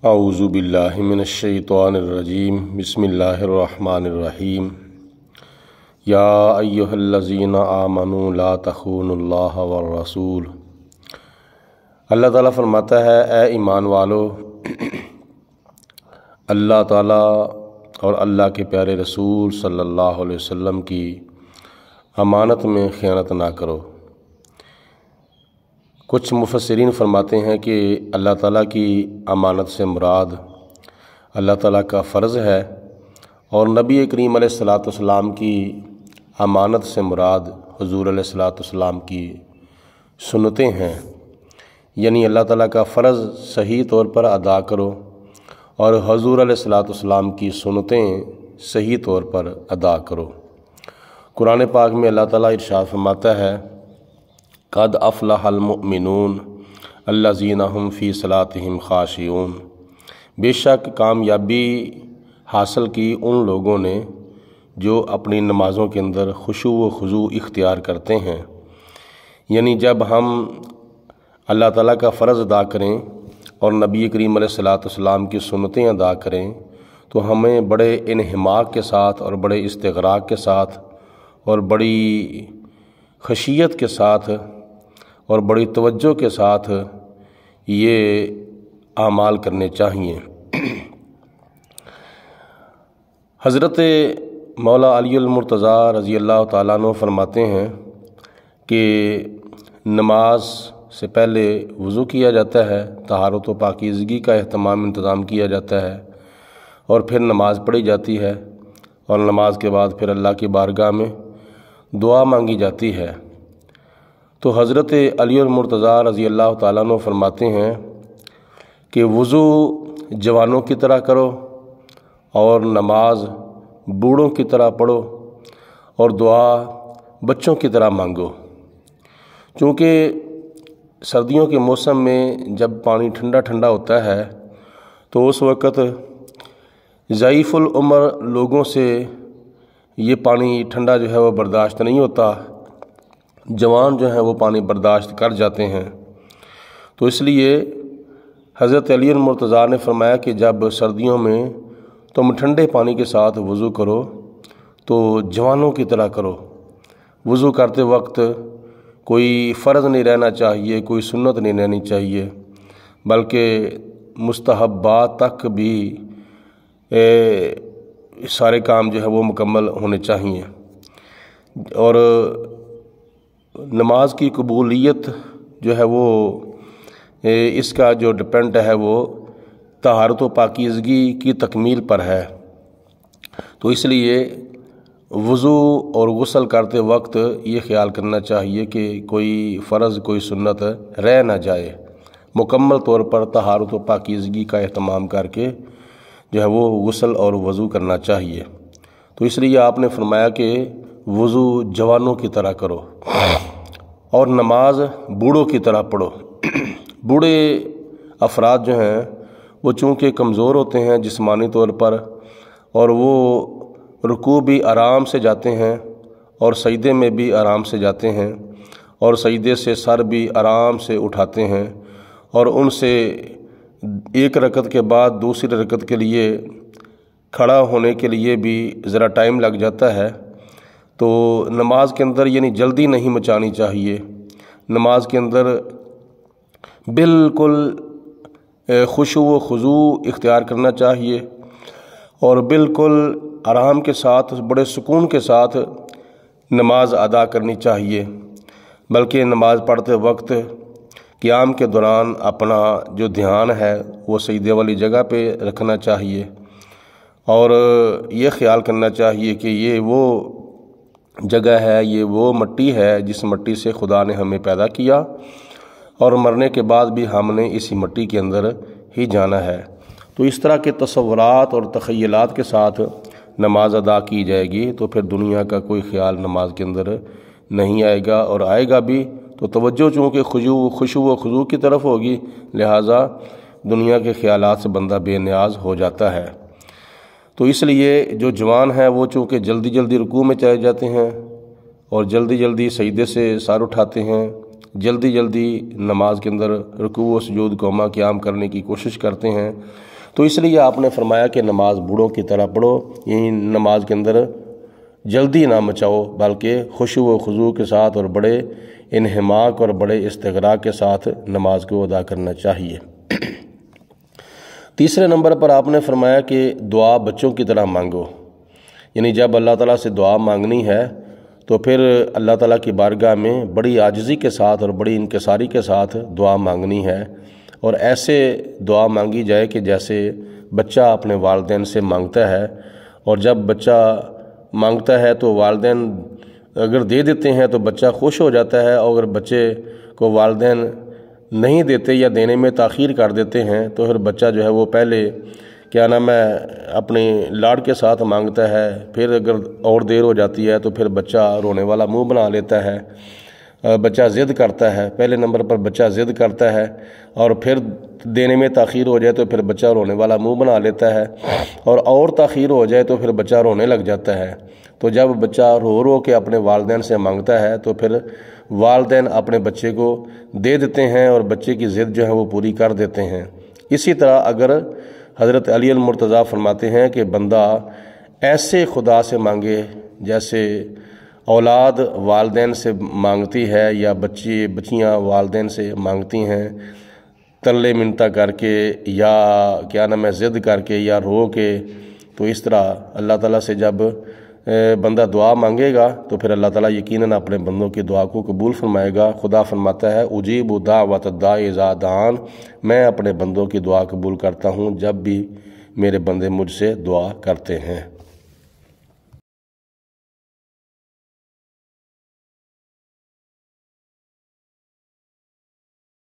اعوذ باللہ من الشیطان الرجیم بسم اللہ الرحمن الرحیم یا ایہا الذین آمنوا لا تخونوا اللہ والرسول۔ اللہ تعالیٰ فرماتا ہے اے ایمان والو، اللہ تعالیٰ اور اللہ کے پیارے رسول صلی اللہ علیہ وسلم کی امانت میں خیانت نہ کرو۔ کچھ مفسرین فرماتے ہیں کہ اللہ تعالیٰ کی امانت سے مراد اللہ تعالیٰ کا فرض ہے، اور نبی کریم علیہ الصلاۃ والسلام کی امانت سے مراد حضور علیہ الصلاۃ والسلام کی سنتیں ہیں۔ یعنی اللہ تعالیٰ کا فرض صحیح طور پر ادا کرو اور حضور علیہ الصلاۃ والسلام کی سنتیں صحیح طور پر ادا کرو۔ قرآن پاک میں اللہ تعالیٰ ارشاد فرماتا ہے قد افلح المؤمنون الذین هم فی صلاتہم خاشعون۔ بے شک کامیابی حاصل کی ان لوگوں نے جو اپنی نمازوں کے اندر خشوع و خضوع اختیار کرتے ہیں۔ یعنی جب ہم اللہ تعالیٰ کا فرض ادا کریں اور نبی کریم علیہ الصلاۃ والسلام کی سنتیں ادا کریں تو ہمیں بڑے انہماک کے ساتھ اور بڑے استغراق کے ساتھ اور بڑی خشیت کے ساتھ اور بڑی توجہ کے ساتھ یہ اعمال کرنے چاہیے۔ حضرت مولا علی المرتضیٰ رضی اللہ تعالیٰ عنہ فرماتے ہیں کہ نماز سے پہلے وضو کیا جاتا ہے، طہارت و پاکیزگی کا انتظام کیا جاتا ہے، اور پھر نماز پڑھی جاتی ہے، اور نماز کے بعد پھر اللہ کی بارگاہ میں دعا مانگی جاتی ہے۔ تو حضرت علی المرتضیٰ رضی اللہ تعالیٰ عنہ فرماتے ہیں کہ وضو جوانوں کی طرح کرو اور نماز بوڑھوں کی طرح پڑھو اور دعا بچوں کی طرح مانگو۔ چونکہ سردیوں کے موسم میں جب پانی ٹھنڈا ٹھنڈا ہوتا ہے تو اس وقت ضعیف العمر لوگوں سے یہ پانی ٹھنڈا جو ہے وہ برداشت نہیں ہوتا، جوان جو ہیں وہ پانی برداشت کر جاتے ہیں۔ تو اس لیے حضرت علی المرتضیٰ نے فرمایا کہ جب سردیوں میں تم ٹھنڈے پانی کے ساتھ وضو کرو تو جوانوں کی طرح کرو۔ وضو کرتے وقت کوئی فرض نہیں رہنا چاہیے، کوئی سنت نہیں رہنی چاہیے، بلکہ مستحبات تک بھی سارے کام جو ہے وہ مکمل ہونے چاہیے۔ اور نماز کی قبولیت جو ہے وہ اس کا جو ڈپینڈ ہے وہ طہارت و پاکیزگی کی تکمیل پر ہے۔ تو اس لیے وضو اور غسل کرتے وقت یہ خیال کرنا چاہیے کہ کوئی فرض کوئی سنت رہ نہ جائے، مکمل طور پر طہارت و پاکیزگی کا اہتمام کر کے جو ہے وہ غسل اور وضو کرنا چاہیے۔ تو اس لیے آپ نے فرمایا کہ وضو جوانوں کی طرح کرو اور نماز بوڑھوں کی طرح پڑھو۔ بوڑھے افراد جو ہیں وہ چونکہ کمزور ہوتے ہیں جسمانی طور پر، اور وہ رکوع بھی آرام سے جاتے ہیں اور سجدے میں بھی آرام سے جاتے ہیں، اور سجدے سے سر بھی آرام سے اٹھاتے ہیں، اور ان سے ایک رکعت کے بعد دوسری رکعت کے لیے کھڑا ہونے کے لیے بھی ذرا ٹائم لگ جاتا ہے۔ تو نماز کے اندر یعنی جلدی نہیں مچانی چاہیے، نماز کے اندر بالکل خشوع و خضوع اختیار کرنا چاہیے، اور بالکل آرام کے ساتھ بڑے سکون کے ساتھ نماز ادا کرنی چاہیے۔ بلکہ نماز پڑھتے وقت قیام کے دوران اپنا جو دھیان ہے وہ سجدے والی جگہ پہ رکھنا چاہیے، اور یہ خیال کرنا چاہیے کہ یہ وہ جگہ ہے، یہ وہ مٹی ہے جس مٹی سے خدا نے ہمیں پیدا کیا، اور مرنے کے بعد بھی ہم نے اسی مٹی کے اندر ہی جانا ہے۔ تو اس طرح کے تصورات اور تخیلات کے ساتھ نماز ادا کی جائے گی تو پھر دنیا کا کوئی خیال نماز کے اندر نہیں آئے گا، اور آئے گا بھی تو توجہ چونکہ خشوع و خضوع کی طرف ہوگی، لہٰذا دنیا کے خیالات سے بندہ بے نیاز ہو جاتا ہے۔ تو اس لیے جو جوان ہیں وہ چونکہ جلدی جلدی رکوع میں چلے جاتے ہیں اور جلدی جلدی سجدے سے سر اٹھاتے ہیں جلدی جلدی نماز کے اندر رکوع و سجود قوما قیام کرنے کی کوشش کرتے ہیں، تو اس لیے آپ نے فرمایا کہ نماز بوڑھوں کی طرح پڑھو، یعنی نماز کے اندر جلدی نہ مچاؤ بلکہ خشوع و خضوع کے ساتھ اور بڑے انہماک اور بڑے استغراق کے ساتھ نماز کو ادا کرنا چاہیے۔ تیسرے نمبر پر آپ نے فرمایا کہ دعا بچوں کی طرح مانگو، یعنی جب اللہ تعالیٰ سے دعا مانگنی ہے تو پھر اللہ تعالیٰ کی بارگاہ میں بڑی عاجزی کے ساتھ اور بڑی انکساری کے ساتھ دعا مانگنی ہے، اور ایسے دعا مانگی جائے کہ جیسے بچہ اپنے والدین سے مانگتا ہے، اور جب بچہ مانگتا ہے تو والدین اگر دے دیتے ہیں تو بچہ خوش ہو جاتا ہے، اور اگر بچے کو والدین نہیں دیتے یا دینے میں تاخیر کر دیتے ہیں تو پھر بچہ جو ہے وہ پہلے کیا نام ہے اپنے لاڈ کے ساتھ مانگتا ہے، پھر اگر اور دیر ہو جاتی ہے تو پھر بچہ رونے والا منہ بنا لیتا ہے، بچہ ضد کرتا ہے۔ پہلے نمبر پر بچہ ضد کرتا ہے، اور پھر دینے میں تاخیر ہو جائے تو پھر بچہ رونے والا منہ بنا لیتا ہے، اور تاخیر ہو جائے تو پھر بچہ رونے لگ جاتا ہے۔ تو جب بچہ رو رو کے اپنے والدین سے مانگتا ہے تو پھر والدین اپنے بچے کو دے دیتے ہیں اور بچے کی ضد جو ہے وہ پوری کر دیتے ہیں۔ اسی طرح اگر حضرت علی المرتضیٰ فرماتے ہیں کہ بندہ ایسے خدا سے مانگے جیسے اولاد والدین سے مانگتی ہے یا بچیاں والدین سے مانگتی ہیں، ترلے منتیں کر کے یا کیا نام ہے ضد کر کے یا رو کے، تو اس طرح اللہ تعالیٰ سے جب بندہ دعا مانگے گا تو پھر اللہ تعالیٰ یقیناً اپنے بندوں کی دعا کو قبول فرمائے گا۔ خدا فرماتا ہے اجیب دعوت الداع اذا دعان، میں اپنے بندوں کی دعا قبول کرتا ہوں جب بھی میرے بندے مجھ سے دعا کرتے ہیں۔